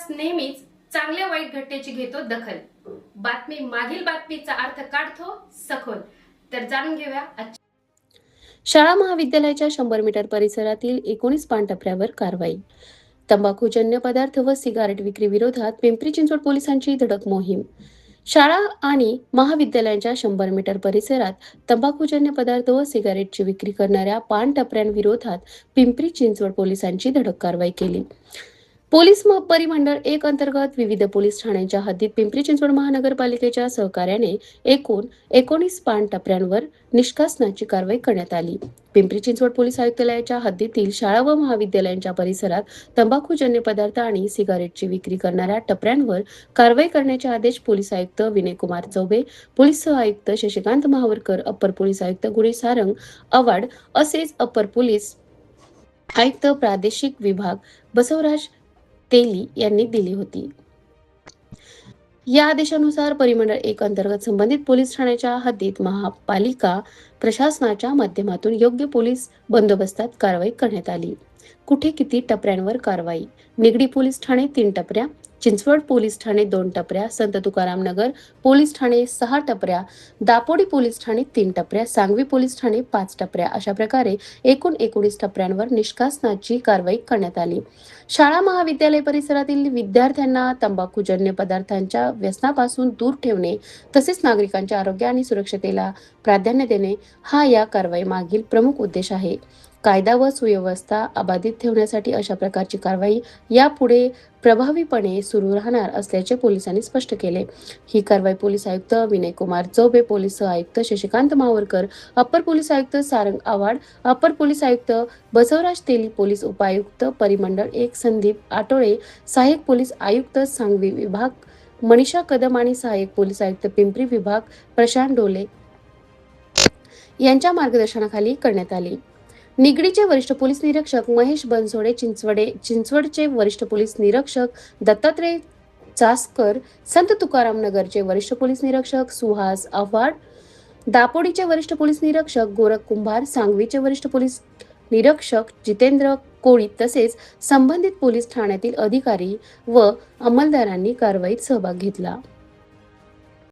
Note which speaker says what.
Speaker 1: विकास नेहमीच चांगल्या वाईट घटनेची घेतो दखल. बातमी मागील बातमीचा अर्थ काढतो सखोल. तर जाणून घेऊया
Speaker 2: शाळा महाविद्यालयाच्या 100 मीटर परिसरातील 19 पानटपऱ्यावर कारवाई. तंबाखूजन्य पदार्थ व सिगारेट विक्री विरोधात पिंपरी चिंचवड पोलिसांची धडक मोहीम. शाळा आणि महाविद्यालयांच्या 100 मीटर परिसरात तंबाखूजन्य पदार्थ व सिगारेटची विक्री करणाऱ्या पानटपऱ्यांविरोधात पिंपरी चिंचवड पोलिसांची धडक कारवाई केली. पोलीस परिमंडळ 1 अंतर्गत विविध पोलीस ठाण्यांच्या हद्दीत पिंपरी चिंचवड महानगरपालिकेच्या सहकार्याने एकूण 19 पानटपऱ्यांवर निष्कासनाची कारवाई करण्यात आली. पिंपरी चिंचवड पोलीस आयुक्तालयाच्या हद्दीतील शाळा व महाविद्यालयांच्या परिसरात तंबाखूजन्य पदार्थ आणि सिगारेटची विक्री करणाऱ्या टपऱ्यांवर कारवाई करण्याचे आदेश पोलीस आयुक्त विनयकुमार चौबे, पोलीस सहआयुक्त शशिकांत महावरकर, अप्पर पोलीस आयुक्त गुणी सारंग आव्हाड असेच अप्पर पोलीस आयुक्त प्रादेशिक विभाग बसवराज तेली यांनी दिली होती. या आदेशानुसार परिमंडळ 1 अंतर्गत संबंधित पोलीस ठाण्याच्या हद्दीत महापालिका प्रशासनाच्या माध्यमातून योग्य पोलीस बंदोबस्तात कारवाई करण्यात आली. कुठे किती टपऱ्यांवर कारवाई? निगडी पोलीस ठाणे 3 टपऱ्या, चिंचवड पोलीस ठाणे 2 टपऱ्या, संत तुकाराम नगर पोलीस ठाणे 6 टपऱ्या, दापोडी पोलीस ठाणे 3 टपऱ्या, सांगवी पोलीस ठाणे 5 टपऱ्या अशा प्रकारे एकूण 19 टपऱ्यांवर निष्कासनाची कारवाई करण्यात आली. शाळा महाविद्यालय परिसरातील विद्यार्थ्यांना तंबाखूजन्य पदार्थांच्या व्यसनापासून दूर ठेवणे तसेच नागरिकांच्या आरोग्य आणि सुरक्षतेला प्राधान्य देणे हा या कारवाई मागील प्रमुख उद्देश आहे. कायदा व सुव्यवस्था अबाधित ठेवण्यासाठी अशा प्रकारची कारवाई यापुढे प्रभावीपणे सुरू राहणार असल्याचे पोलिसांनी स्पष्ट केले. ही कारवाई पोलीस आयुक्त विनयकुमार चौबे, पोलीस सहआयुक्त शशिकांत मावरकर, अप्पर पोलीस आयुक्त सारंग आव्हाड, अप्पर पोलीस आयुक्त बसवराज तेली, पोलीस उपायुक्त परिमंडळ 1 संदीप आटोळे, सहाय्यक पोलीस आयुक्त सांगवी विभाग मनीषा कदम आणि सहाय्यक पोलीस आयुक्त पिंपरी विभाग प्रशांत डोले यांच्या मार्गदर्शनाखाली करण्यात आली. निगडीचे वरिष्ठ पोलीस निरीक्षक महेश बनसोडे, चिंचवडचे वरिष्ठ पोलीस निरीक्षक दत्तात्रय चासकर, संत तुकाराम नगरचे वरिष्ठ पोलीस निरीक्षक सुहास आव्हाड, दापोडीचे वरिष्ठ पोलीस निरीक्षक गोरख कुंभार, सांगवीचे वरिष्ठ पोलीस निरीक्षक जितेंद्र कोळी तसेच संबंधित पोलीस ठाण्यातील अधिकारी व अंमलदारांनी कारवाईत सहभाग घेतला.